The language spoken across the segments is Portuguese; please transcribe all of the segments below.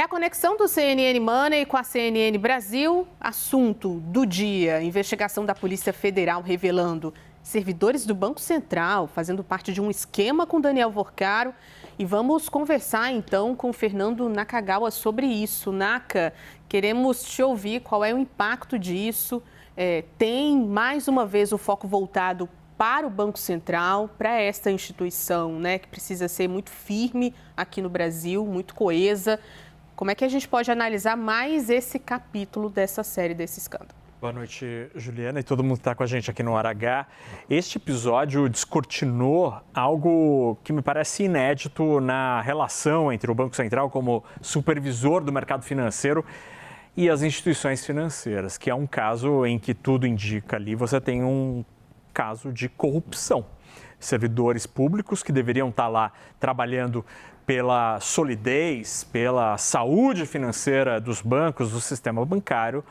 a conexão do CNN Money com a CNN Brasil, assunto do dia, investigação da Polícia Federal revelando servidores do Banco Central fazendo parte de um esquema com Daniel Worcaro. E vamos conversar então com o Fernando Nakagawa sobre isso. Naka, queremos te ouvir, qual é o impacto disso? Tem mais uma vez o foco voltado para o Banco Central, para esta instituição, né, que precisa ser muito firme aqui no Brasil, muito coesa. Como é que a gente pode analisar mais esse capítulo dessa série, desse escândalo? Boa noite, Juliana, e todo mundo que está com a gente aqui no Hora H. Este episódio descortinou algo que me parece inédito na relação entre o Banco Central como supervisor do mercado financeiro e as instituições financeiras, que é um caso em que tudo indica ali, você tem um caso de corrupção. Servidores públicos que deveriam estar lá trabalhando pela solidez, pela saúde financeira dos bancos, do sistema bancário,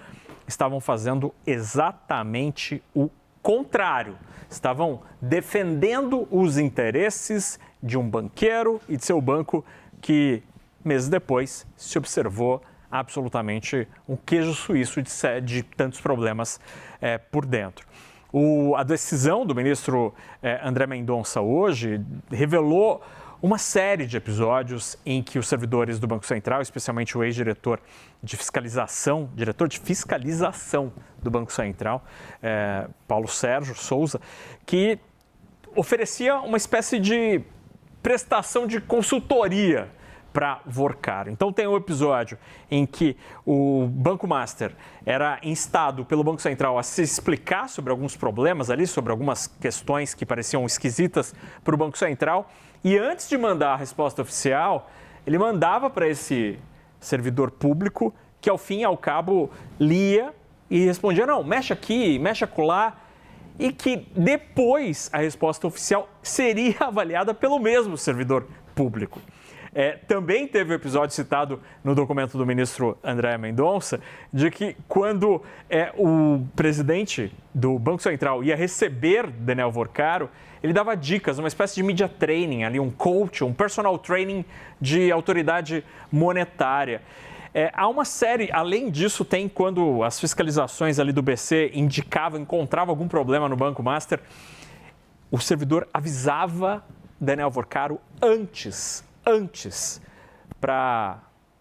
estavam fazendo exatamente o contrário. Estavam defendendo os interesses de um banqueiro e de seu banco que, meses depois, se observou absolutamente um queijo suíço de tantos problemas por dentro. A decisão do ministro André Mendonça hoje revelou uma série de episódios em que os servidores do Banco Central, especialmente o ex-diretor de fiscalização, diretor de fiscalização do Banco Central, Paulo Sérgio Souza, que oferecia uma espécie de prestação de consultoria para Worcaro. Então tem um episódio em que o Banco Master era instado pelo Banco Central a se explicar sobre alguns problemas ali, sobre algumas questões que pareciam esquisitas para o Banco Central. E antes de mandar a resposta oficial, ele mandava para esse servidor público que, ao fim e ao cabo, lia e respondia, não, mexe aqui, mexe acolá, e que depois a resposta oficial seria avaliada pelo mesmo servidor público. Também teve o episódio citado no documento do ministro André Mendonça, de que quando o presidente do Banco Central ia receber Daniel Worcaro, ele dava dicas, uma espécie de media training, ali, um coach, um personal training de autoridade monetária. Há uma série, além disso, tem quando as fiscalizações ali do BC encontravam algum problema no Banco Master, o servidor avisava Daniel Worcaro antes, para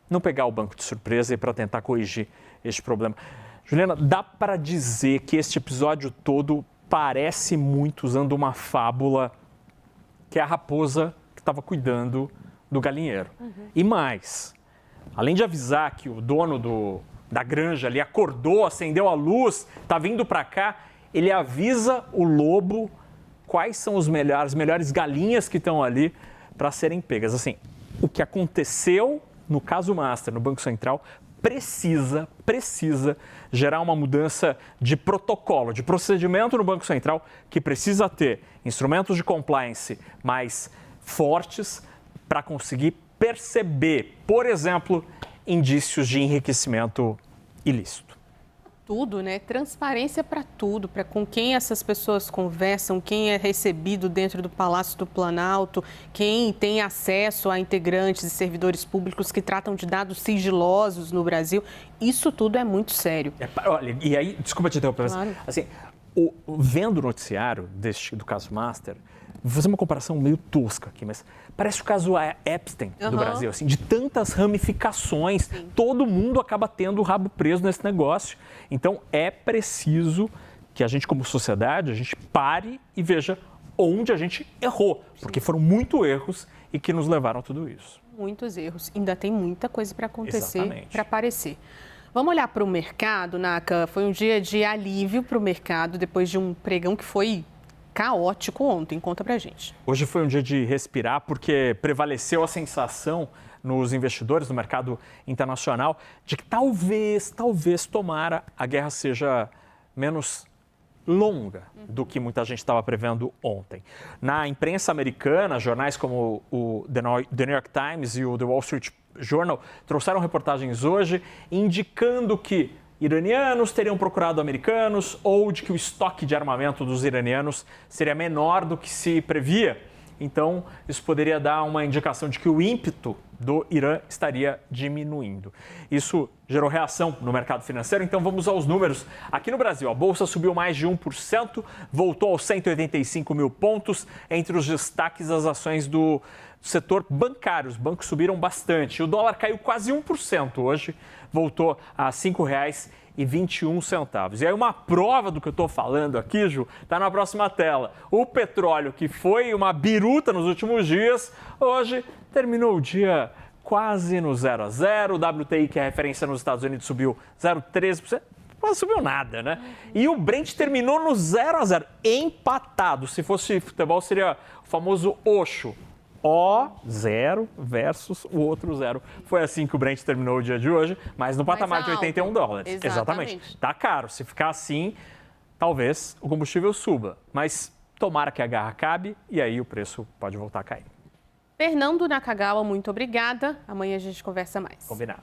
não pegar o banco de surpresa e para tentar corrigir este problema. Juliana, dá para dizer que este episódio todo parece muito usando uma fábula que é a raposa que estava cuidando do galinheiro. E mais, além de avisar que o dono da granja ali acordou, acendeu a luz, está vindo para cá, ele avisa o lobo quais são as melhores galinhas que estão ali para serem pegas. Assim, o que aconteceu no caso Master, no Banco Central, precisa gerar uma mudança de protocolo, de procedimento no Banco Central, que precisa ter instrumentos de compliance mais fortes para conseguir perceber, por exemplo, indícios de enriquecimento ilícito. Tudo, né? Transparência para tudo, para com quem essas pessoas conversam, quem é recebido dentro do Palácio do Planalto, quem tem acesso a integrantes e servidores públicos que tratam de dados sigilosos no Brasil. Isso tudo é muito sério. Olha, e aí, desculpa te interromper, claro. Assim, vendo o noticiário do caso Master, vou fazer uma comparação meio tosca aqui, mas parece o caso Epstein do Brasil, assim, de tantas ramificações, sim. Todo mundo acaba tendo o rabo preso nesse negócio. Então, é preciso que a gente, como sociedade, a gente pare e veja onde a gente errou, porque foram muitos erros e que nos levaram a tudo isso. Muitos erros. Ainda tem muita coisa para acontecer, para aparecer. Vamos olhar para o mercado, Naka. Foi um dia de alívio para o mercado depois de um pregão que foi caótico ontem. Conta pra gente. Hoje foi um dia de respirar porque prevaleceu a sensação nos investidores do mercado internacional de que talvez, tomara, a guerra seja menos longa do que muita gente estava prevendo ontem. Na imprensa americana, jornais como o The New York Times e o The Wall Street Journal trouxeram reportagens hoje indicando que iranianos teriam procurado americanos ou de que o estoque de armamento dos iranianos seria menor do que se previa Então, isso poderia dar uma indicação de que o ímpeto do Irã estaria diminuindo. Isso gerou reação no mercado financeiro, então vamos aos números. Aqui no Brasil, a Bolsa subiu mais de 1%, voltou aos 185 mil pontos. Entre os destaques, as ações do setor bancário. Os bancos subiram bastante. O dólar caiu quase 1% hoje, voltou a R$ 5,21. E aí uma prova do que eu estou falando aqui, Ju, está na próxima tela. O petróleo, que foi uma biruta nos últimos dias, hoje terminou o dia quase no 0 a 0. O WTI, que é a referência nos Estados Unidos, subiu 0,13%. Não subiu nada, né? E o Brent terminou no 0 a 0, empatado. Se fosse futebol, seria o famoso Oxo. O0 versus o outro 0. Foi assim que o Brent terminou o dia de hoje, mas no patamar de 81 dólares. Exatamente. Tá caro. Se ficar assim, talvez o combustível suba. Mas tomara que a guerra acabe e aí o preço pode voltar a cair. Fernando Nakagawa, muito obrigada. Amanhã a gente conversa mais. Combinado.